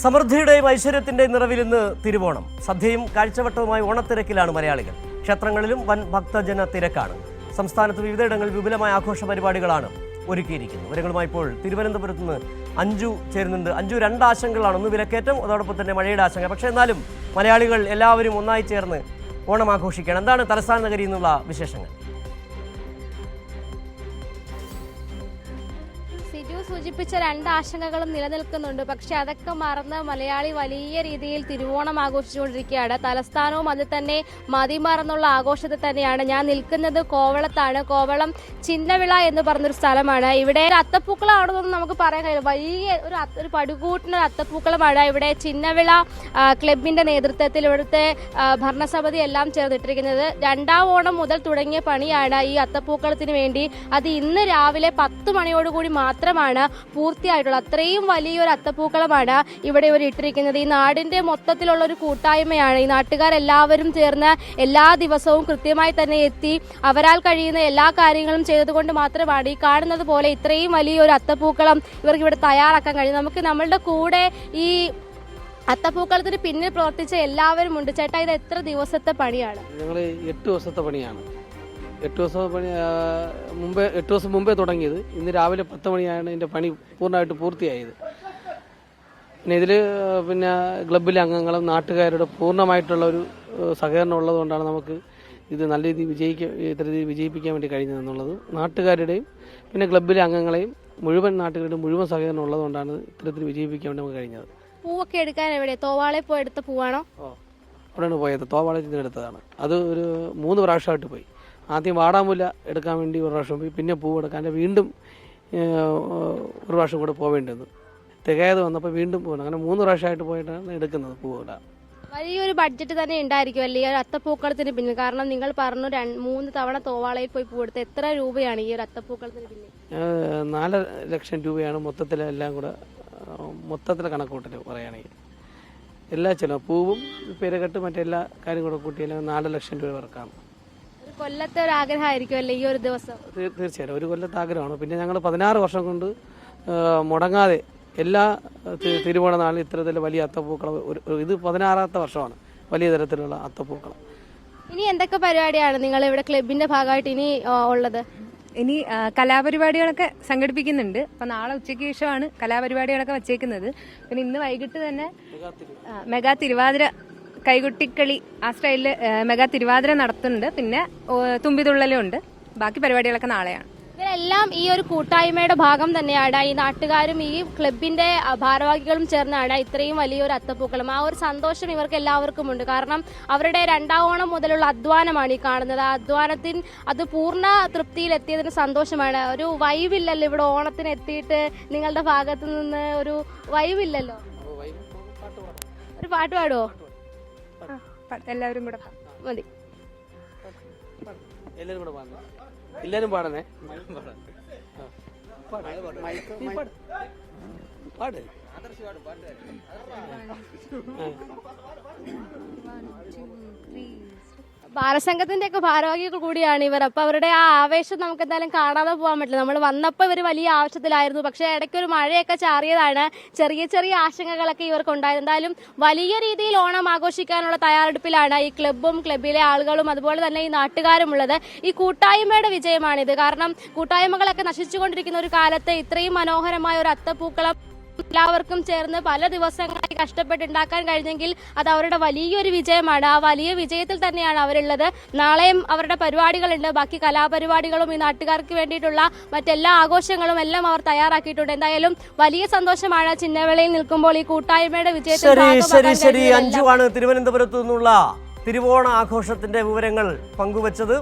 സമൃദ്ധിയുടെയും ഐശ്വര്യത്തിന്റെയും നിറവിൽ ഇന്ന് തിരുവോണം. സദ്യയും കാഴ്ചവട്ടവുമായി ഓണത്തിരക്കിലാണ് മലയാളികൾ. ക്ഷേത്രങ്ങളിലും വൻ ഭക്തജന തിരക്കാണ്. സംസ്ഥാനത്ത് വിവിധയിടങ്ങളിൽ വിപുലമായ ആഘോഷ പരിപാടികളാണ് ഒരുക്കിയിരിക്കുന്നത്. വിവരങ്ങളുമായി ഇപ്പോൾ തിരുവനന്തപുരത്ത് നിന്ന് അഞ്ജു ചേരുന്നുണ്ട്. അഞ്ജു, രണ്ട് ആശങ്കകളാണ്. ഒന്ന് വിലക്കയറ്റം, അതോടൊപ്പം തന്നെ മഴയുടെ ആശങ്ക. പക്ഷേ എന്നാലും മലയാളികൾ എല്ലാവരും ഒന്നായി ചേർന്ന് ഓണം ആഘോഷിക്കുകയാണ്. എന്താണ് തലസ്ഥാന നഗരിയിൽ നിന്നുള്ള വിശേഷങ്ങൾ? സൂചിപ്പിച്ച രണ്ട് ആശങ്കകളും നിലനിൽക്കുന്നുണ്ട്. പക്ഷെ അതൊക്കെ മറന്ന് മലയാളി വലിയ രീതിയിൽ തിരുവോണം ആഘോഷിച്ചുകൊണ്ടിരിക്കുകയാണ്. തലസ്ഥാനവും അത് തന്നെ മതിമറന്നുള്ള ആഘോഷത്തിൽ തന്നെയാണ്. ഞാൻ നിൽക്കുന്നത് കോവളത്താണ്. കോവളം ചിന്നവിള എന്ന് പറഞ്ഞൊരു സ്ഥലമാണ്. ഇവിടെ അത്തപ്പൂക്കളമാണെന്നൊന്നും നമുക്ക് പറയാൻ കഴിയില്ല. വലിയ ഒരു പടുകൂട്ടിനൊരു അത്തപ്പൂക്കളമാണ് ഇവിടെ ചിന്നവിള ക്ലബിന്റെ നേതൃത്വത്തിൽ ഇവിടുത്തെ ഭരണസമിതി എല്ലാം ചേർന്നിട്ടിരിക്കുന്നത്. രണ്ടാം ഓണം മുതൽ തുടങ്ങിയ പണിയാണ് ഈ അത്തപ്പൂക്കളത്തിന് വേണ്ടി. അത് ഇന്ന് രാവിലെ 10 മണിയോടുകൂടി മാത്രമാണ് പൂർത്തിയായിട്ടുള്ളത്. അത്രയും വലിയൊരു അത്തപ്പൂക്കളമാണ് ഇവിടെ ഇവർ ഇട്ടിരിക്കുന്നത്. ഈ നാടിന്റെ മൊത്തത്തിലുള്ള ഒരു കൂട്ടായ്മയാണ്. ഈ നാട്ടുകാരെല്ലാവരും ചേർന്ന് എല്ലാ ദിവസവും കൃത്യമായി തന്നെ എത്തി അവരാൽ കഴിയുന്ന എല്ലാ കാര്യങ്ങളും ചെയ്തതുകൊണ്ട് മാത്രമാണ് ഈ കാണുന്നത് പോലെ ഇത്രയും വലിയൊരു അത്തപ്പൂക്കളം ഇവർക്ക് ഇവിടെ തയ്യാറാക്കാൻ കഴിയും. നമുക്ക് നമ്മളുടെ കൂടെ ഈ അത്തപ്പൂക്കളത്തിന് പിന്നിൽ പ്രവർത്തിച്ച എല്ലാവരും ഉണ്ട്. ചേട്ടാ, ഇത് എത്ര ദിവസത്തെ പണിയാണ്? ഞങ്ങൾ 8 ദിവസത്തെ പണിയാണ്. 8 ദിവസം മുമ്പേ തുടങ്ങിയത്. ഇന്ന് രാവിലെ 10 മണിയാണ് ഇതിൻ്റെ പണി പൂർണ്ണമായിട്ട് പൂർത്തിയായത്. പിന്നെ ഇതിൽ ക്ലബിലെ അംഗങ്ങളും നാട്ടുകാരുടെ പൂർണ്ണമായിട്ടുള്ള ഒരു സഹകരണം ഉള്ളതുകൊണ്ടാണ് നമുക്ക് ഇത് നല്ല രീതിയിൽ വിജയിപ്പിക്കാൻ വേണ്ടി കഴിഞ്ഞതെന്നുള്ളത്. നാട്ടുകാരുടെയും പിന്നെ ക്ലബിലെ അംഗങ്ങളെയും നാട്ടുകാരുടെയും മുഴുവൻ സഹകരണം ഉള്ളതുകൊണ്ടാണ് ഇത്തരത്തിൽ വിജയിപ്പിക്കാൻ വേണ്ടി നമുക്ക് കഴിഞ്ഞത്. പൂവൊക്കെ എടുക്കാൻ എവിടെ? തോവാളെ പോയി എടുത്ത പൂവാണോ? അവിടെയാണ് പോയത്. തോവാളത്തിൽ നിന്ന് എടുത്തതാണ്. അത് ഒരു 3 പ്രാവശ്യമായിട്ട് പോയി. ആദ്യം വാടാമുല്ല എടുക്കാൻ വേണ്ടി ഒരു പ്രാവശ്യം പോയി, പിന്നെ പൂവ് എടുക്കാൻ വീണ്ടും ഒരു പ്രാവശ്യം കൂടെ പോവേണ്ടി വന്നു. തികയാതെ വന്നപ്പോൾ വീണ്ടും പോകണം. അങ്ങനെ 3 പ്രാവശ്യമായിട്ട് പോയിട്ടാണ് എടുക്കുന്നത് പൂവ് ഇടാൻ. വലിയൊരു ബഡ്ജറ്റ് തന്നെ ഉണ്ടായിരിക്കുമല്ലേ ഈ ഒരു അത്തപ്പൂക്കളത്തിന് പിന്നിൽ? കാരണം നിങ്ങൾ പറഞ്ഞു 3 തവണ തോവാളയിൽ പോയി പൂവെടുത്ത്. എത്ര രൂപയാണ് ഈ ഒരു അത്തപ്പൂക്കളത്തിന് പിന്നിൽ? 4 ലക്ഷം രൂപയാണ് മൊത്തത്തിലെല്ലാം കൂടെ കണക്കൂട്ടൽ പറയുകയാണെങ്കിൽ. എല്ലാ ചിലവും പൂവും പെരുകെട്ട് മറ്റെല്ലാ കാര്യം കൂടെ കൂട്ടിയാലും 4 ലക്ഷം രൂപ വർക്കാണ്. കൊല്ലത്തെ ഒരു ആഗ്രഹമായിരിക്കും അല്ലേ ഈ ഒരു ദിവസം? തീർച്ചയായും ഒരു കൊല്ലത്തെ ആഗ്രഹമാണ്. പിന്നെ ഞങ്ങൾ 16 വർഷം കൊണ്ട് മുടങ്ങാതെ എല്ലാ തിരുവോണ നാളിൽ ഇത്തരത്തിൽ വലിയ അത്തപ്പൂക്കളം, ഇത് 16ാമത്തെ വർഷമാണ് വലിയ തരത്തിലുള്ള അത്തപ്പൂക്കളം. ഇനി എന്തൊക്കെ പരിപാടിയാണ് നിങ്ങൾ ഇവിടെ ക്ലബിന്റെ ഭാഗമായിട്ട് ഇനി ഉള്ളത്? ഇനി കലാപരിപാടികളൊക്കെ സംഘടിപ്പിക്കുന്നുണ്ട്. അപ്പം നാളെ ഉച്ചയ്ക്ക് ശേഷമാണ് കലാപരിപാടികളൊക്കെ വച്ചേക്കുന്നത്. പിന്നെ ഇന്ന് വൈകിട്ട് തന്നെ മെഗാ തിരുവാതിര, കൈകൊട്ടിക്കളി ആ സ്റ്റൈലിൽ മെഗാ തിരുവാതിര നടത്തുന്നുണ്ട്. പിന്നെ തുമ്പിതുള്ളലും ഉണ്ട്. ബാക്കി പരിപാടികളൊക്കെ നാളെയാണ്. ഇവരെല്ലാം ഈ ഒരു കൂട്ടായ്മയുടെ ഭാഗം തന്നെയാണ്. ഈ നാട്ടുകാരും ഈ ക്ലബിന്റെ ഭാരവാഹികളും ചേർന്നാണ് ഇത്രയും വലിയൊരു അത്തപ്പൂക്കളം. ആ ഒരു സന്തോഷം ഇവർക്ക് എല്ലാവർക്കും ഉണ്ട്. കാരണം അവരുടെ രണ്ടാം ഓണം മുതലുള്ള അധ്വാനമാണ് ഈ കാണുന്നത്. ആ അധ്വാനത്തിന് അത് പൂർണ്ണ തൃപ്തിയിലെത്തിയതിന് സന്തോഷമാണ്. ഒരു വൈബില്ലല്ലോ ഇവിടെ ഓണത്തിന് എത്തിയിട്ട് നിങ്ങളുടെ ഭാഗത്ത് നിന്ന് ഒരു വൈബില്ലല്ലോ. ഒരു പാട്ട് പാടുവോ? എല്ലാവരും കൂടെ മതി. എല്ലാരും പാടണേ. പാട്. ബാലസംഘത്തിന്റെ ഒക്കെ ഭാരവാഹികൾ കൂടിയാണ് ഇവർ. അപ്പൊ അവരുടെ ആ ആവേശം നമുക്ക് എന്തായാലും കാണാതെ പോകാൻ പറ്റില്ല. നമ്മൾ വന്നപ്പോൾ ഇവർ വലിയ ആവശ്യത്തിലായിരുന്നു. പക്ഷെ ഇടയ്ക്കൊരു മഴയൊക്കെ ചാറിയതാണ്. ചെറിയ ചെറിയ ആശങ്കകളൊക്കെ ഇവർക്ക് ഉണ്ടായത്. എന്തായാലും വലിയ രീതിയിൽ ഓണം ആഘോഷിക്കാനുള്ള തയ്യാറെടുപ്പിലാണ് ഈ ക്ലബും ക്ലബിലെ ആളുകളും അതുപോലെ തന്നെ ഈ നാട്ടുകാരും ഉള്ളത്. ഈ കൂട്ടായ്മയുടെ വിജയമാണിത്. കാരണം കൂട്ടായ്മകളൊക്കെ നശിച്ചുകൊണ്ടിരിക്കുന്ന ഒരു കാലത്ത് ഇത്രയും മനോഹരമായ ഒരു അത്തപ്പൂക്കളം എല്ലാവർക്കും ചേർന്ന് പല ദിവസങ്ങളായി കഷ്ടപ്പെട്ടുണ്ടാക്കാൻ കഴിഞ്ഞെങ്കിൽ അത് അവരുടെ വലിയൊരു വിജയമാണ്. ആ വലിയ വിജയത്തിൽ തന്നെയാണ് അവരുള്ളത്. നാളെയും അവരുടെ പരിപാടികളുണ്ട്. ബാക്കി കലാപരിപാടികളും ഈ നാട്ടുകാർക്ക് വേണ്ടിയിട്ടുള്ള മറ്റെല്ലാ ആഘോഷങ്ങളും എല്ലാം അവർ തയ്യാറാക്കിയിട്ടുണ്ട്. എന്തായാലും വലിയ സന്തോഷമാണ് ചിന്നവിളയിൽ നിൽക്കുമ്പോൾ ഈ കൂട്ടായ്മയുടെ വിജയത്തിൽ. ശരി, അഞ്ജുവാണ് തിരുവനന്തപുരത്തു നിന്നുള്ള തിരുവോണ ആഘോഷത്തിന്റെ വിവരങ്ങൾ പങ്കുവച്ചത്.